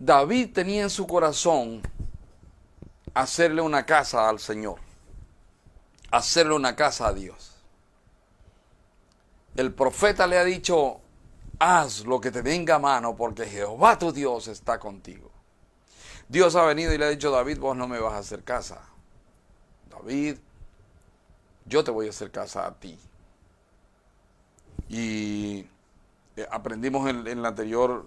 David tenía en su corazón hacerle una casa al Señor, hacerle una casa a Dios. El profeta le ha dicho, haz lo que te venga a mano porque Jehová tu Dios está contigo. Dios ha venido y le ha dicho, David, vos no me vas a hacer casa. David, yo te voy a hacer casa a ti. Y aprendimos en el anterior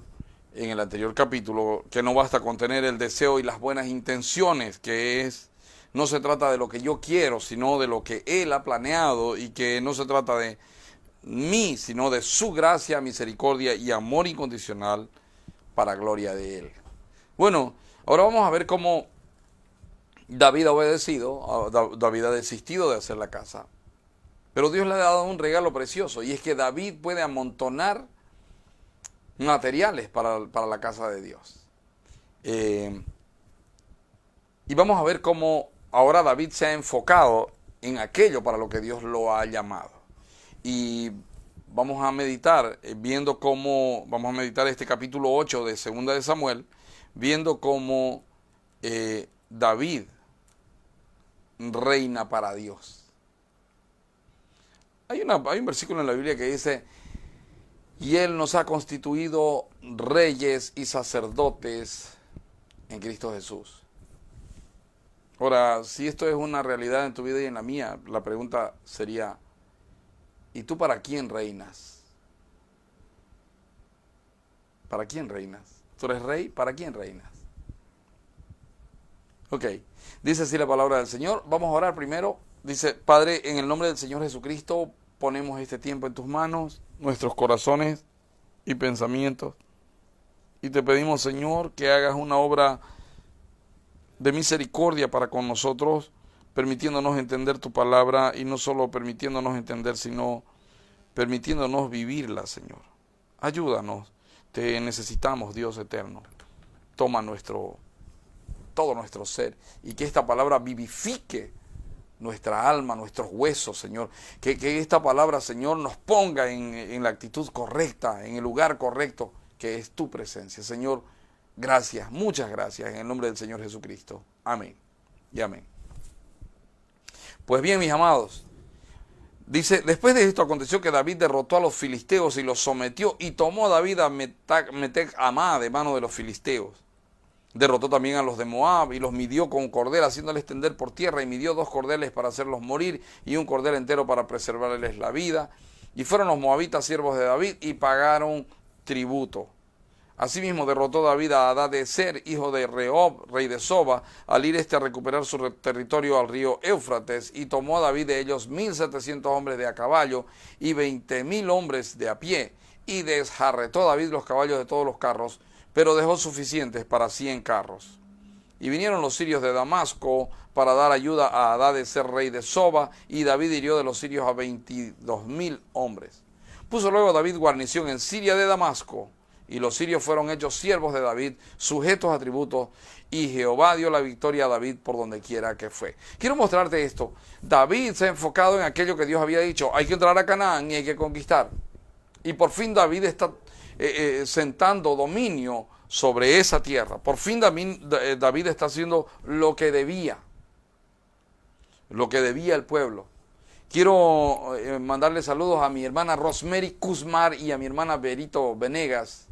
capítulo que no basta con tener el deseo y las buenas intenciones, no se trata de lo que yo quiero, sino de lo que Él ha planeado, y que no se trata de mí, sino de su gracia, misericordia y amor incondicional para gloria de Él. Bueno, ahora vamos a ver cómo David ha obedecido, David ha desistido de hacer la casa. Pero Dios le ha dado un regalo precioso, y es que David puede amontonar materiales para la casa de Dios. Y vamos a ver cómo ahora David se ha enfocado en aquello para lo que Dios lo ha llamado. Y vamos a meditar vamos a meditar este capítulo 8 de 2 de Samuel, viendo cómo David reina para Dios. Hay un versículo en la Biblia que dice, y Él nos ha constituido reyes y sacerdotes en Cristo Jesús. Ahora, si esto es una realidad en tu vida y en la mía, la pregunta sería, ¿y tú para quién reinas? ¿Para quién reinas? ¿Tú eres rey? ¿Para quién reinas? Ok, dice así la palabra del Señor. Vamos a orar primero. Dice, Padre, en el nombre del Señor Jesucristo, ponemos este tiempo en tus manos, nuestros corazones y pensamientos. Y te pedimos, Señor, que hagas una obra de misericordia para con nosotros, permitiéndonos entender tu palabra, y no solo permitiéndonos entender, sino permitiéndonos vivirla, Señor. Ayúdanos, te necesitamos, Dios eterno. Toma todo nuestro ser, y que esta palabra vivifique nuestra alma, nuestros huesos, Señor. Que esta palabra, Señor, nos ponga en la actitud correcta, en el lugar correcto, que es tu presencia. Señor, gracias, muchas gracias, en el nombre del Señor Jesucristo. Amén y amén. Pues bien, mis amados, dice, después de esto aconteció que David derrotó a los filisteos y los sometió, y tomó a David a Metec-Amá de mano de los filisteos. Derrotó también a los de Moab y los midió con cordel, haciéndoles tender por tierra, y midió 2 cordeles para hacerlos morir y un cordel entero para preservarles la vida. Y fueron los moabitas siervos de David y pagaron tributo. Asimismo derrotó David a Hadadezer, hijo de Rehob, rey de Soba, al ir a recuperar su territorio al río Éufrates, y tomó a David de ellos 1,700 hombres de a caballo y 20,000 hombres de a pie, y desjarretó David los caballos de todos los carros, pero dejó suficientes para 100 carros. Y vinieron los sirios de Damasco para dar ayuda a Hadadezer, rey de Soba, y David hirió de los sirios a 22,000 hombres. Puso luego David guarnición en Siria de Damasco, y los sirios fueron hechos siervos de David, sujetos a tributos, y Jehová dio la victoria a David por donde quiera que fue. Quiero mostrarte esto. David se ha enfocado en aquello que Dios había dicho, hay que entrar a Canaán y hay que conquistar. Y por fin David está sentando dominio sobre esa tierra. Por fin David está haciendo lo que debía el pueblo. Quiero mandarle saludos a mi hermana Rosemary Kuzmar y a mi hermana Berito Venegas.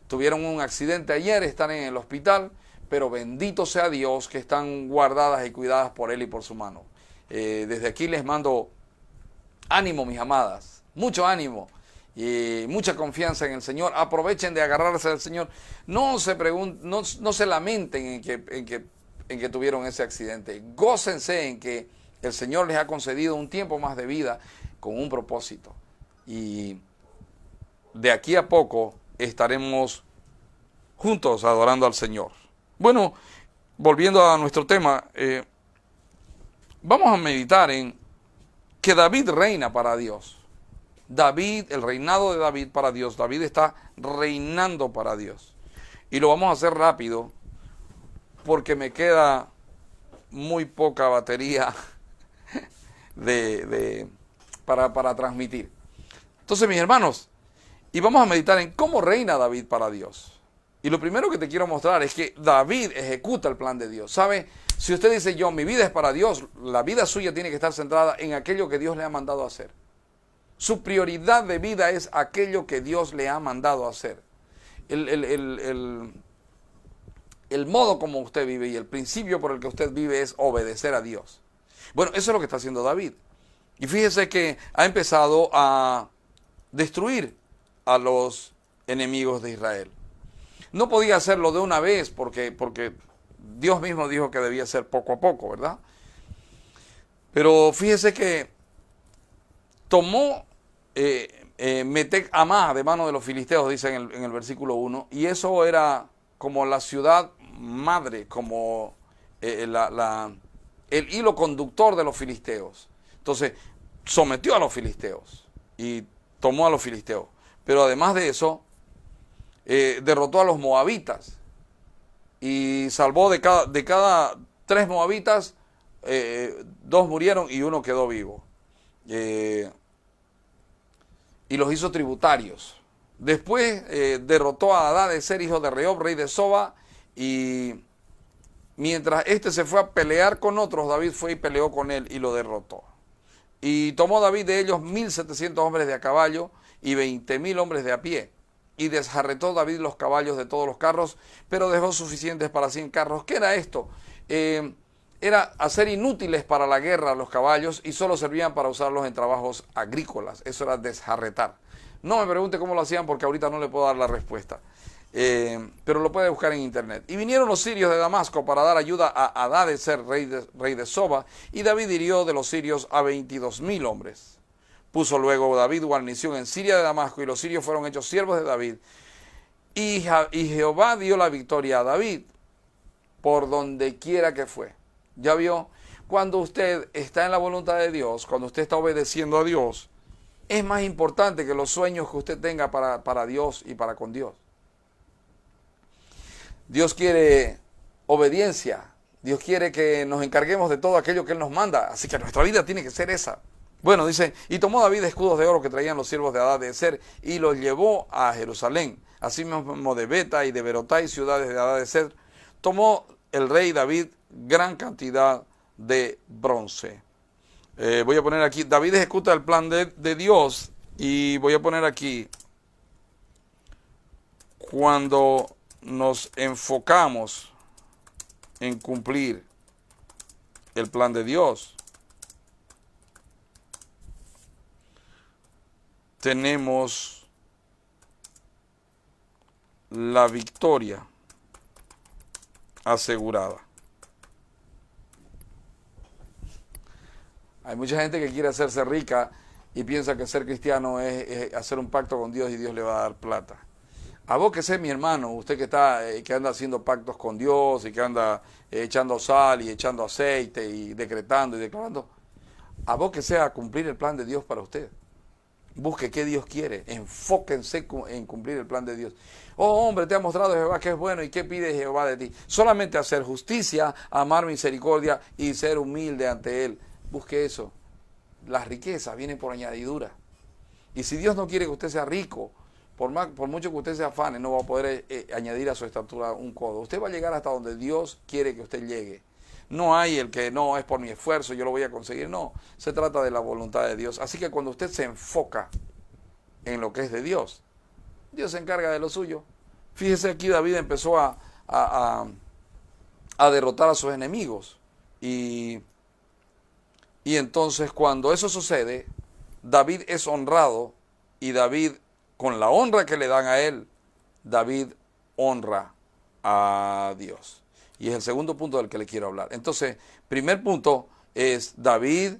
Tuvieron un accidente ayer, están en el hospital, pero bendito sea Dios que están guardadas y cuidadas por Él y por su mano. Desde aquí les mando ánimo, mis amadas, mucho ánimo y mucha confianza en el Señor. Aprovechen de agarrarse al Señor. No se lamenten en que tuvieron ese accidente. Gócense en que el Señor les ha concedido un tiempo más de vida con un propósito. Y de aquí a poco estaremos juntos adorando al Señor. Bueno, volviendo a nuestro tema, vamos a meditar en que David reina para Dios. El reinado de David para Dios. David está reinando para Dios. Y lo vamos a hacer rápido porque me queda muy poca batería para transmitir. Entonces, mis hermanos, y vamos a meditar en cómo reina David para Dios. Y lo primero que te quiero mostrar es que David ejecuta el plan de Dios. ¿Sabe? Si usted dice mi vida es para Dios, la vida suya tiene que estar centrada en aquello que Dios le ha mandado a hacer. Su prioridad de vida es aquello que Dios le ha mandado a hacer. El modo como usted vive y el principio por el que usted vive es obedecer a Dios. Bueno, eso es lo que está haciendo David. Y fíjese que ha empezado a destruir a los enemigos de Israel. No podía hacerlo de una vez porque Dios mismo dijo que debía ser poco a poco, ¿verdad? Pero fíjese que tomó Metec Amá de mano de los filisteos, dice en el versículo 1, y eso era como la ciudad madre, como el hilo conductor de los filisteos. Entonces, sometió a los filisteos y tomó a los filisteos. Pero además de eso, derrotó a los moabitas y salvó de cada 3 moabitas, 2 murieron y 1 quedó vivo. Y los hizo tributarios. Después derrotó a Hadadezer, hijo de Rehob, rey de Soba, y mientras este se fue a pelear con otros, David fue y peleó con él y lo derrotó. Y tomó David de ellos 1,700 hombres de a caballo y 20,000 hombres de a pie. Y desjarretó David los caballos de todos los carros, pero dejó suficientes para 100 carros. ¿Qué era esto? Era hacer inútiles para la guerra los caballos y solo servían para usarlos en trabajos agrícolas. Eso era desjarretar. No me pregunte cómo lo hacían porque ahorita no le puedo dar la respuesta. Pero lo puede buscar en internet. Y vinieron los sirios de Damasco para dar ayuda a Hadadezer, rey de Soba, y David hirió de los sirios a 22,000 hombres. Puso luego David guarnición en Siria de Damasco, y los sirios fueron hechos siervos de David. Y Jehová dio la victoria a David por donde quiera que fue. ¿Ya vio? Cuando usted está en la voluntad de Dios, cuando usted está obedeciendo a Dios, es más importante que los sueños que usted tenga para Dios y para con Dios. Dios quiere obediencia. Dios quiere que nos encarguemos de todo aquello que Él nos manda. Así que nuestra vida tiene que ser esa. Bueno, dice, y tomó David escudos de oro que traían los siervos de Hadadezer y los llevó a Jerusalén. Así mismo de Beta y de Berotai, ciudades de Hadadezer, tomó el rey David gran cantidad de bronce. Voy a poner aquí, David ejecuta el plan de Dios, y voy a poner aquí, cuando nos enfocamos en cumplir el plan de Dios, tenemos la victoria asegurada. Hay mucha gente que quiere hacerse rica y piensa que ser cristiano es hacer un pacto con Dios y Dios le va a dar plata. Abóquese, mi hermano, usted que anda haciendo pactos con Dios y que anda echando sal y echando aceite y decretando y declarando. Abóquese a cumplir el plan de Dios para usted. Busque qué Dios quiere, enfóquense en cumplir el plan de Dios. Oh hombre, te ha mostrado Jehová que es bueno, y qué pide Jehová de ti. Solamente hacer justicia, amar misericordia y ser humilde ante Él. Busque eso. Las riquezas vienen por añadidura. Y si Dios no quiere que usted sea rico, por mucho que usted se afane, no va a poder añadir a su estatura un codo. Usted va a llegar hasta donde Dios quiere que usted llegue. No hay el que no es por mi esfuerzo, yo lo voy a conseguir. No, se trata de la voluntad de Dios. Así que cuando usted se enfoca en lo que es de Dios, Dios se encarga de lo suyo. Fíjese, aquí David empezó a derrotar a sus enemigos. Y entonces cuando eso sucede, David es honrado, y David, con la honra que le dan a él, David honra a Dios. Y es el segundo punto del que le quiero hablar. Entonces, primer punto es David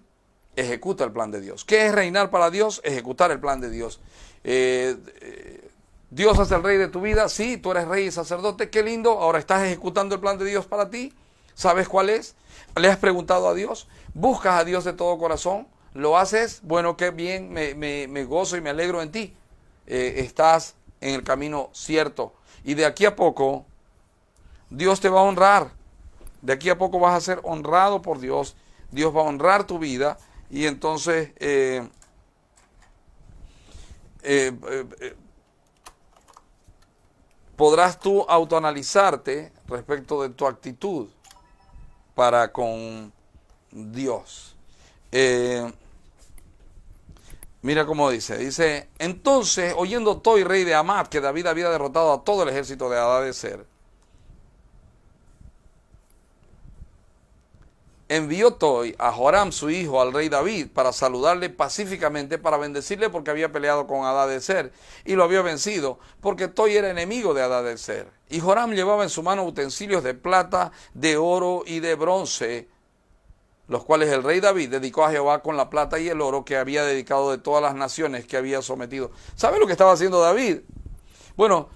ejecuta el plan de Dios. ¿Qué es reinar para Dios? Ejecutar el plan de Dios. Dios es el rey de tu vida. Sí, tú eres rey y sacerdote. Qué lindo. Ahora estás ejecutando el plan de Dios para ti. ¿Sabes cuál es? ¿Le has preguntado a Dios? ¿Buscas a Dios de todo corazón? ¿Lo haces? Bueno, qué bien. Me gozo y me alegro en ti. Estás en el camino cierto. Y de aquí a poco Dios te va a honrar. De aquí a poco vas a ser honrado por Dios. Dios va a honrar tu vida. Y entonces podrás tú autoanalizarte respecto de tu actitud para con Dios. Mira cómo dice, entonces, oyendo Toi, rey de Hamat, que David había derrotado a todo el ejército de Hadadezer, envió Toi a Joram, su hijo, al rey David, para saludarle pacíficamente, para bendecirle porque había peleado con Hadadezer y lo había vencido, porque Toi era enemigo de Hadadezer. Y Joram llevaba en su mano utensilios de plata, de oro y de bronce, los cuales el rey David dedicó a Jehová con la plata y el oro que había dedicado de todas las naciones que había sometido. ¿Sabe lo que estaba haciendo David? Bueno,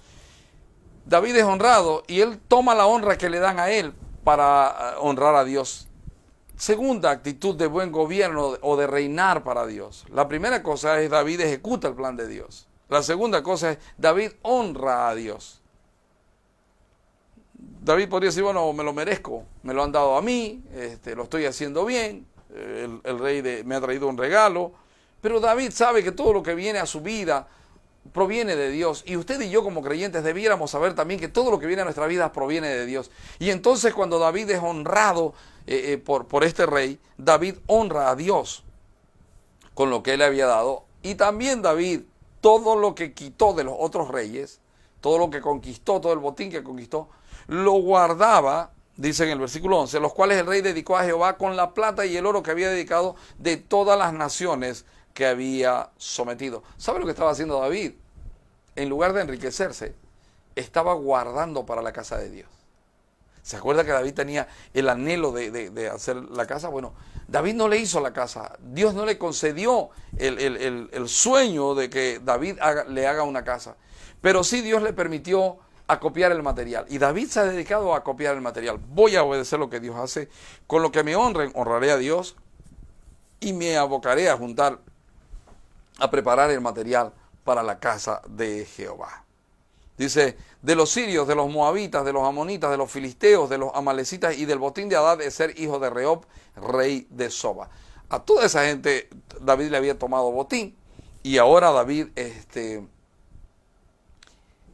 David es honrado y él toma la honra que le dan a él para honrar a Dios. Segunda actitud de buen gobierno o de reinar para Dios. La primera cosa es David ejecuta el plan de Dios. La segunda cosa es David honra a Dios. David podría decir, bueno, me lo merezco, me lo han dado a mí, lo estoy haciendo bien, el rey me ha traído un regalo, pero David sabe que todo lo que viene a su vida proviene de Dios, y usted y yo como creyentes debiéramos saber también que todo lo que viene a nuestra vida proviene de Dios. Y entonces cuando David es honrado por este rey, David honra a Dios con lo que él le había dado, y también David, todo lo que quitó de los otros reyes, todo lo que conquistó, todo el botín que conquistó, lo guardaba, dice en el versículo 11, los cuales el rey dedicó a Jehová con la plata y el oro que había dedicado de todas las naciones que había sometido. ¿Sabe lo que estaba haciendo David? En lugar de enriquecerse, estaba guardando para la casa de Dios. ¿Se acuerda que David tenía el anhelo de hacer la casa? Bueno, David no le hizo la casa. Dios no le concedió el sueño de que David le haga una casa. Pero sí Dios le permitió acopiar el material. Y David se ha dedicado a acopiar el material. Voy a obedecer lo que Dios hace. Con lo que me honren, honraré a Dios. Y me abocaré a preparar el material para la casa de Jehová. Dice, de los sirios, de los moabitas, de los amonitas, de los filisteos, de los amalecitas y del botín de Hadadezer, hijo de Rehob, rey de Soba. A toda esa gente David le había tomado botín. Y ahora David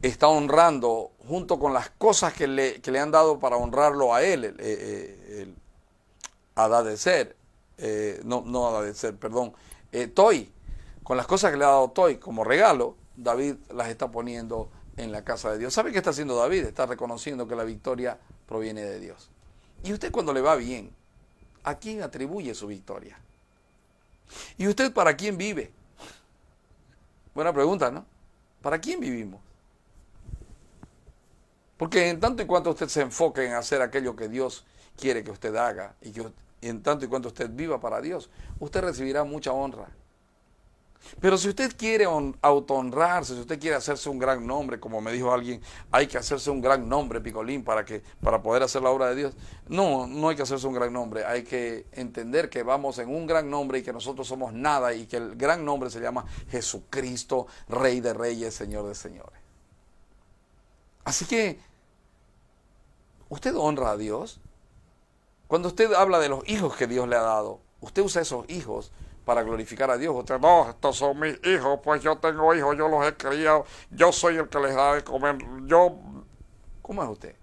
está honrando junto con las cosas que le han dado para honrarlo a él, Hadadezer, no Hadadezer, perdón, Toi, con las cosas que le ha dado Toi como regalo, David las está poniendo en la casa de Dios. ¿Sabe qué está haciendo David? Está reconociendo que la victoria proviene de Dios. Y usted cuando le va bien, ¿a quién atribuye su victoria? ¿Y usted para quién vive? Buena pregunta, ¿no? ¿Para quién vivimos? Porque en tanto y cuanto usted se enfoque en hacer aquello que Dios quiere que usted haga, y en tanto y cuanto usted viva para Dios, usted recibirá mucha honra. Pero si usted quiere autohonrarse, si usted quiere hacerse un gran nombre, como me dijo alguien, hay que hacerse un gran nombre, Picolín, para poder hacer la obra de Dios. No hay que hacerse un gran nombre, hay que entender que vamos en un gran nombre y que nosotros somos nada y que el gran nombre se llama Jesucristo, Rey de Reyes, Señor de Señores. Así que, ¿usted honra a Dios? Cuando usted habla de los hijos que Dios le ha dado, usted usa esos hijos para glorificar a Dios. Usted, no, estos son mis hijos, pues yo tengo hijos, yo los he criado, yo soy el que les da de comer, ¿cómo es usted?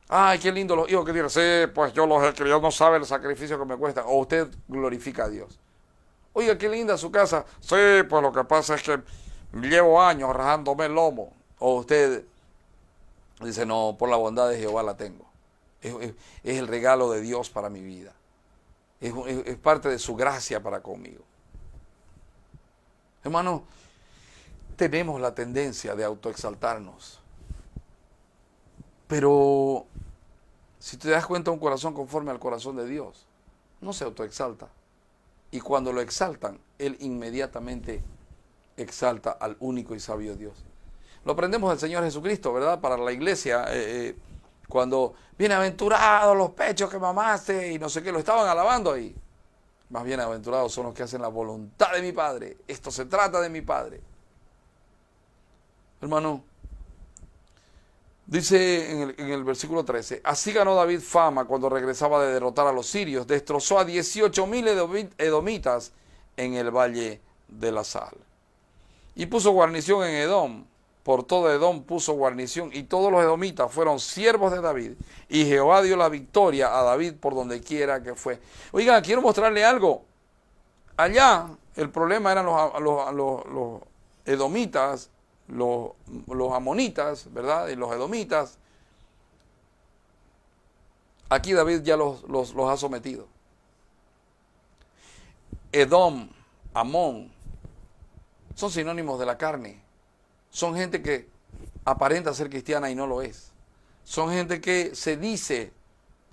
Ay, qué lindo los hijos que tiene. Sí, pues yo los he criado, no sabe el sacrificio que me cuesta. O usted glorifica a Dios. Oiga, qué linda su casa. Sí, pues lo que pasa es que llevo años rajándome el lomo. O usted dice, no, por la bondad de Jehová la tengo. Es el regalo de Dios para mi vida. Es parte de su gracia para conmigo. Hermano, tenemos la tendencia de autoexaltarnos. Pero si te das cuenta, un corazón conforme al corazón de Dios no se autoexalta. Y cuando lo exaltan, Él inmediatamente exalta al único y sabio Dios. Lo aprendemos del Señor Jesucristo, ¿verdad? Para la iglesia, cuando bienaventurados los pechos que mamaste y no sé qué, lo estaban alabando ahí. Más bienaventurados son los que hacen la voluntad de mi Padre. Esto se trata de mi Padre. Hermano, dice en el versículo 13, así ganó David fama cuando regresaba de derrotar a los sirios, destrozó a 18,000 edomitas en el valle de la sal. Y puso guarnición en Edom, por todo Edom puso guarnición, y todos los edomitas fueron siervos de David, y Jehová dio la victoria a David por donde quiera que fue. Oigan, quiero mostrarle algo. Allá el problema eran los edomitas, los amonitas, ¿verdad? Y los edomitas. Aquí David ya los ha sometido. Edom, Amón, son sinónimos de la carne. Son gente que aparenta ser cristiana y no lo es. Son gente que se dice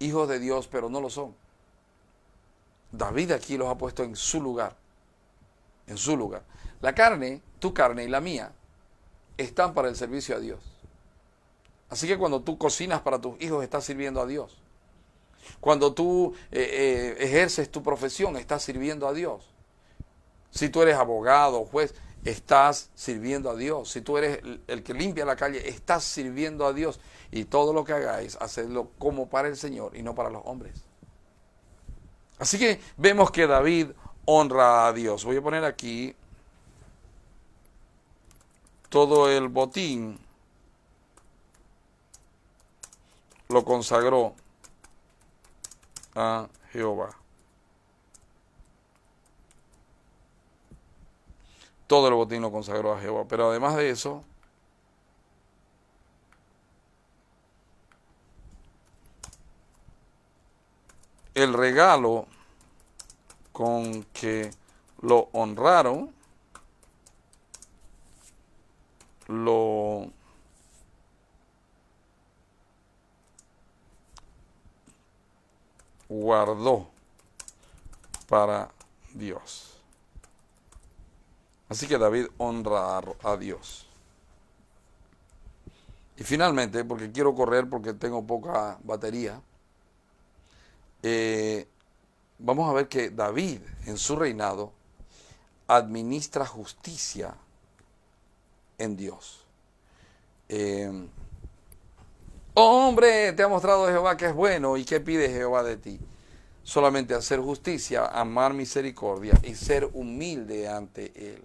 hijos de Dios, pero no lo son. David aquí los ha puesto en su lugar. En su lugar. La carne, tu carne y la mía, están para el servicio a Dios. Así que cuando tú cocinas para tus hijos, estás sirviendo a Dios. Cuando tú ejerces tu profesión, estás sirviendo a Dios. Si tú eres abogado, juez, estás sirviendo a Dios. Si tú eres el que limpia la calle, estás sirviendo a Dios. Y todo lo que hagáis, hacedlo como para el Señor y no para los hombres. Así que vemos que David honra a Dios. Voy a poner aquí todo el botín lo consagró a Jehová. Todo el botín lo consagró a Jehová. Pero además de eso, el regalo con que lo honraron, lo guardó para Dios. Así que David honra a Dios. Y finalmente, porque quiero correr porque tengo poca batería, vamos a ver que David en su reinado administra justicia en Dios. Hombre, te ha mostrado Jehová que es bueno, y ¿qué pide Jehová de ti? Solamente hacer justicia, amar misericordia y ser humilde ante Él.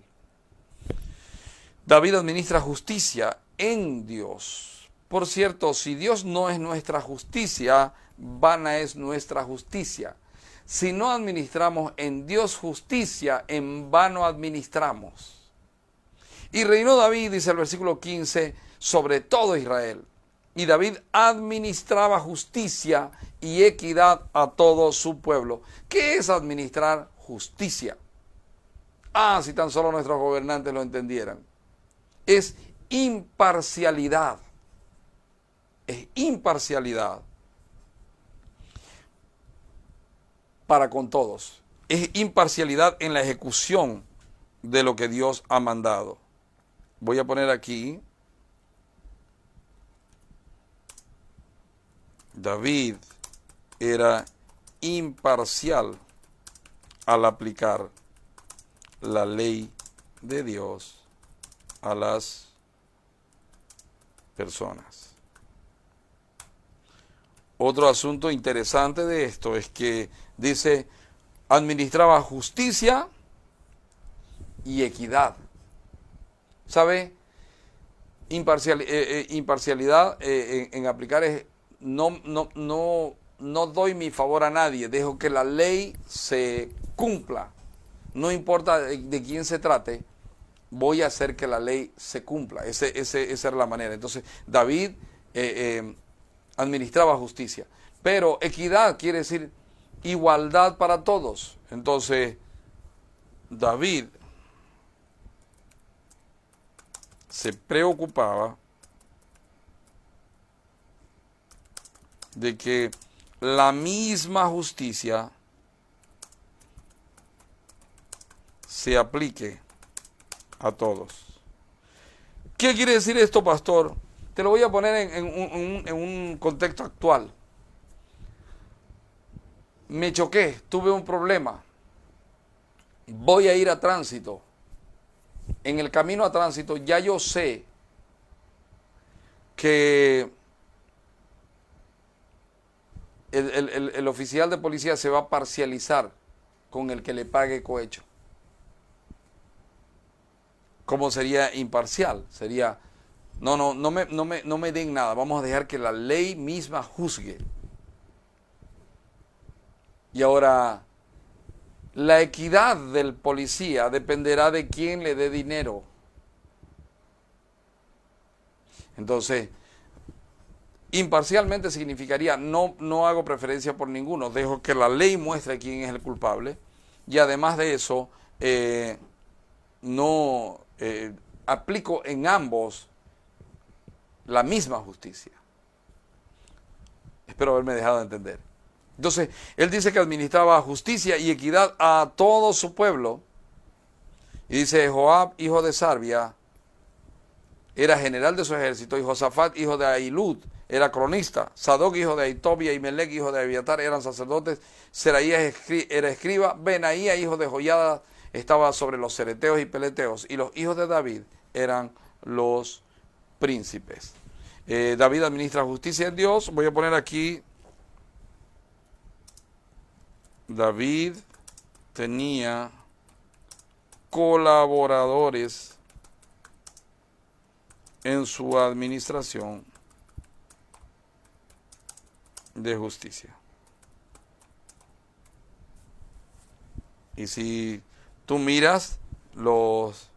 David administra justicia en Dios. Por cierto, si Dios no es nuestra justicia, vana es nuestra justicia. Si no administramos en Dios justicia, en vano administramos. Y reinó David, dice el versículo 15, sobre todo Israel. Y David administraba justicia y equidad a todo su pueblo. ¿Qué es administrar justicia? Si tan solo nuestros gobernantes lo entendieran. Es imparcialidad. Es imparcialidad para con todos. Es imparcialidad en la ejecución de lo que Dios ha mandado. Voy a poner aquí: David era imparcial al aplicar la ley de Dios a las personas. Otro asunto interesante de esto es que dice, administraba justicia y equidad. ¿Sabe? Imparcialidad en aplicar es no doy mi favor a nadie, dejo que la ley se cumpla. No importa de quién se trate, voy a hacer que la ley se cumpla. Esa era la manera. Entonces, David administraba justicia. Pero equidad quiere decir igualdad para todos. Entonces, David se preocupaba de que la misma justicia se aplique a todos. ¿Qué quiere decir esto, pastor? Te lo voy a poner en un contexto actual. Me choqué, tuve un problema. Voy a ir a tránsito. En el camino a tránsito ya yo sé que el oficial de policía se va a parcializar con el que le pague cohecho. ¿Cómo sería imparcial? Sería No me den nada. Vamos a dejar que la ley misma juzgue. Y ahora, la equidad del policía dependerá de quién le dé dinero. Entonces, imparcialmente significaría no hago preferencia por ninguno, dejo que la ley muestre quién es el culpable y además de eso no aplico en ambos la misma justicia. Espero haberme dejado de entender. Entonces, él dice que administraba justicia y equidad a todo su pueblo. Y dice, Joab, hijo de Sarvia, era general de su ejército, y Josafat, hijo de Ahilud, era cronista. Sadoc, hijo de Aitobia, y Melec, hijo de Abiatar, eran sacerdotes. Seraías era escriba. Benaía, hijo de Joiada, estaba sobre los cereteos y peleteos. Y los hijos de David eran los príncipes. David administra justicia en Dios. Voy a poner aquí, David tenía colaboradores en su administración de justicia. Y si tú miras los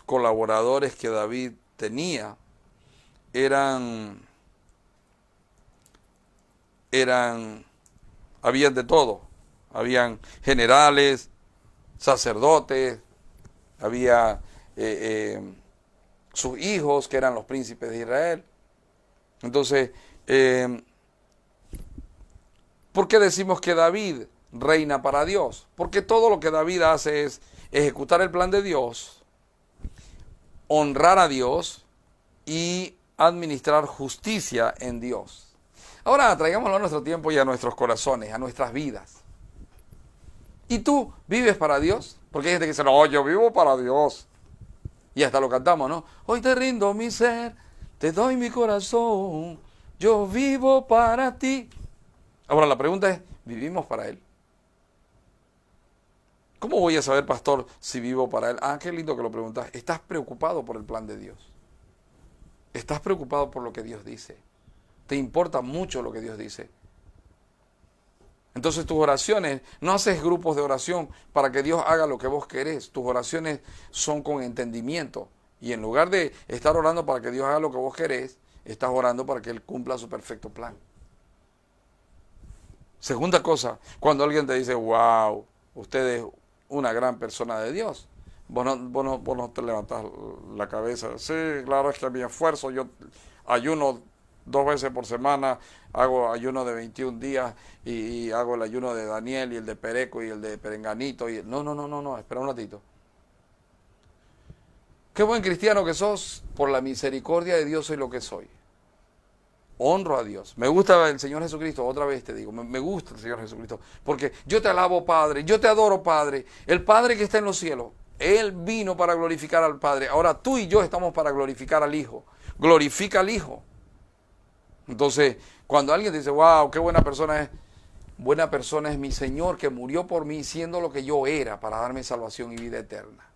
colaboradores que David tenía, habían de todo. Habían generales, sacerdotes, había sus hijos que eran los príncipes de Israel. Entonces, ¿por qué decimos que David reina para Dios? Porque todo lo que David hace es ejecutar el plan de Dios, honrar a Dios y administrar justicia en Dios. Ahora traigámoslo a nuestro tiempo y a nuestros corazones, a nuestras vidas. ¿Y tú vives para Dios? Porque hay gente que dice, no, yo vivo para Dios. Y hasta lo cantamos, ¿no? Hoy te rindo mi ser, te doy mi corazón, yo vivo para ti. Ahora la pregunta es, ¿vivimos para Él? ¿Cómo voy a saber, pastor, si vivo para Él? Ah, qué lindo que lo preguntas. ¿Estás preocupado por el plan de Dios? ¿Estás preocupado por lo que Dios dice? ¿Te importa mucho lo que Dios dice? Entonces tus oraciones, no haces grupos de oración para que Dios haga lo que vos querés. Tus oraciones son con entendimiento. Y en lugar de estar orando para que Dios haga lo que vos querés, estás orando para que Él cumpla su perfecto plan. Segunda cosa, cuando alguien te dice, wow, usted es una gran persona de Dios, vos no te levantás la cabeza. Sí, claro, es que mi esfuerzo, yo ayuno 2 veces por semana, hago ayuno de 21 días y hago el ayuno de Daniel y el de Pereco y el de Perenganito. No, espera un ratito. Qué buen cristiano que sos, por la misericordia de Dios soy lo que soy. Honro a Dios. Me gusta el Señor Jesucristo, otra vez te digo, me gusta el Señor Jesucristo, porque yo te alabo, Padre, yo te adoro, Padre. El Padre que está en los cielos, Él vino para glorificar al Padre. Ahora tú y yo estamos para glorificar al Hijo. Glorifica al Hijo. Entonces, cuando alguien dice, wow, qué buena persona es mi Señor que murió por mí siendo lo que yo era para darme salvación y vida eterna.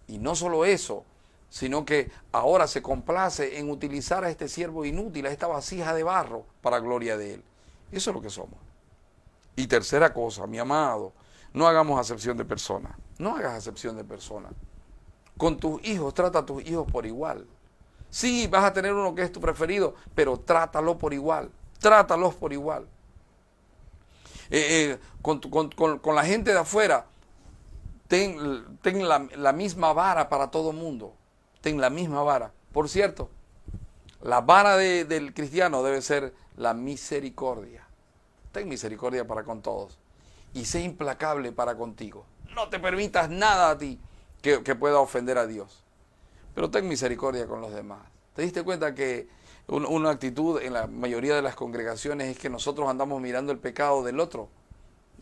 Y no solo eso, sino que ahora se complace en utilizar a este siervo inútil, a esta vasija de barro, para gloria de Él. Eso es lo que somos. Y tercera cosa, mi amado, no hagamos acepción de personas. No hagas acepción de personas. Con tus hijos, trata a tus hijos por igual. Sí, vas a tener uno que es tu preferido, pero trátalo por igual. Trátalos por igual. Con la gente de afuera, ten la misma vara para todo mundo. Ten la misma vara. Por cierto, la vara del cristiano debe ser la misericordia. Ten misericordia para con todos. Y sé implacable para contigo. No te permitas nada a ti que pueda ofender a Dios. Pero ten misericordia con los demás. ¿Te diste cuenta que una actitud en la mayoría de las congregaciones es que nosotros andamos mirando el pecado del otro?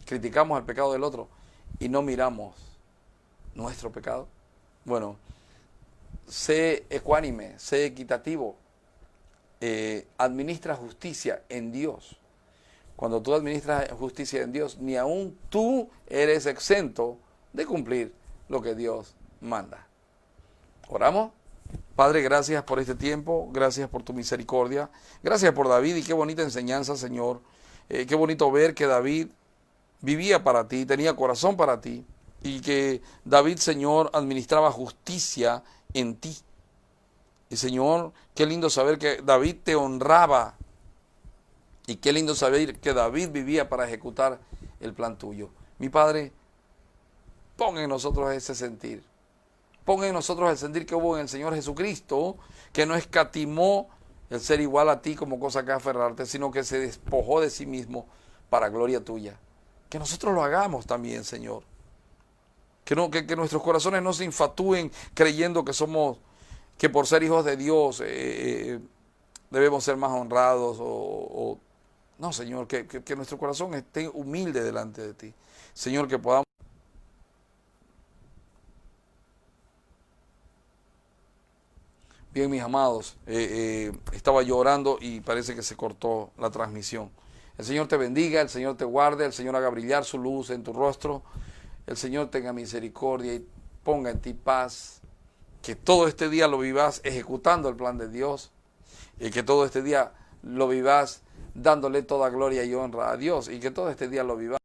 Criticamos el pecado del otro y no miramos nuestro pecado. Bueno, sé ecuánime, sé equitativo, administra justicia en Dios. Cuando tú administras justicia en Dios, ni aún tú eres exento de cumplir lo que Dios manda. Oramos. Padre, gracias por este tiempo, gracias por tu misericordia, gracias por David y qué bonita enseñanza, Señor. Qué bonito ver que David vivía para ti, tenía corazón para ti y que David, Señor, administraba justicia en ti. Y Señor, qué lindo saber que David te honraba y qué lindo saber que David vivía para ejecutar el plan tuyo. Mi Padre, pon en nosotros ese sentir. Pon en nosotros el sentir que hubo en el Señor Jesucristo, que no escatimó el ser igual a ti como cosa que aferrarte, sino que se despojó de sí mismo para gloria tuya. Que nosotros lo hagamos también, Señor. Que nuestros corazones no se infatúen creyendo que somos, que por ser hijos de Dios debemos ser más honrados no, Señor, que nuestro corazón esté humilde delante de ti. Señor, que podamos. Bien, mis amados, estaba llorando y parece que se cortó la transmisión. El Señor te bendiga, el Señor te guarde, el Señor haga brillar su luz en tu rostro, el Señor tenga misericordia y ponga en ti paz, que todo este día lo vivas ejecutando el plan de Dios y que todo este día lo vivas dándole toda gloria y honra a Dios y que todo este día lo vivas